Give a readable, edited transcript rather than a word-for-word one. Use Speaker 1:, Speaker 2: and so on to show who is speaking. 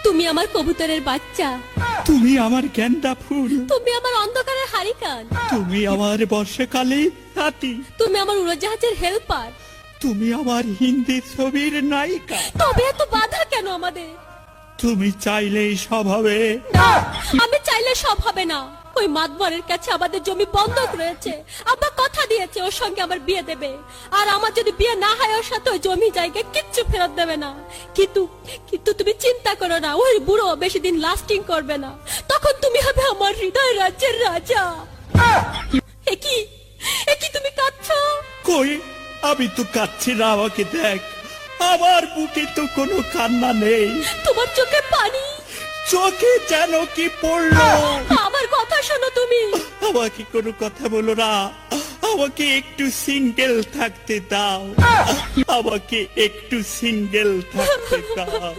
Speaker 1: তুমি আমার কবুতরের বাচ্চা,
Speaker 2: তুমি আমার গেন্দা ফুল,
Speaker 1: তুমি আমার অন্ধকারের হারিকান,
Speaker 2: তুমি আমার বর্ষাকালে হাতি,
Speaker 1: তুমি আমার উড়োজাহাজের হেল্পার।
Speaker 2: তুমি আমার হিন্দি ছবির নায়িকা।
Speaker 1: তবে এত বাধা কেন আমাদের?
Speaker 2: তুমি চাইলেই সব হবে।
Speaker 1: না, আমি চাইলে সব হবে না। ওই মাতবরের কাছে আমাদের জমি বন্ধক রয়েছে। আব্বা কথা দিয়েছে ওর সঙ্গে আমার বিয়ে দেবে, আর আমার যদি বিয়ে না হয় ওর সাথে ওই জমি জায়গা কিচ্ছু ফেরত দেবে না। কিন্তু কিন্তু তুমি চিন্তা করো না, ওই বুড়ো বেশি দিন লাস্টিং করবে না। তখন তুমি হবে আমার হৃদয় রাজ্যের রাজা। একই একই তুমি কাঁদছো?
Speaker 2: কই, আমি তো কাচ্ছি না, আমাকে দেখ। আমার বুকে তো কোনো কান্না নেই,
Speaker 1: তোমার চোখে পানি,
Speaker 2: চোখে যেন কি পড়লো।
Speaker 1: আমার কথা শোনো তুমি।
Speaker 2: আমাকে কোনো কথা বলো না, আমাকে একটু সিঙ্গেল থাকতে দাও, আমাকে একটু সিঙ্গেল থাকতে দাও।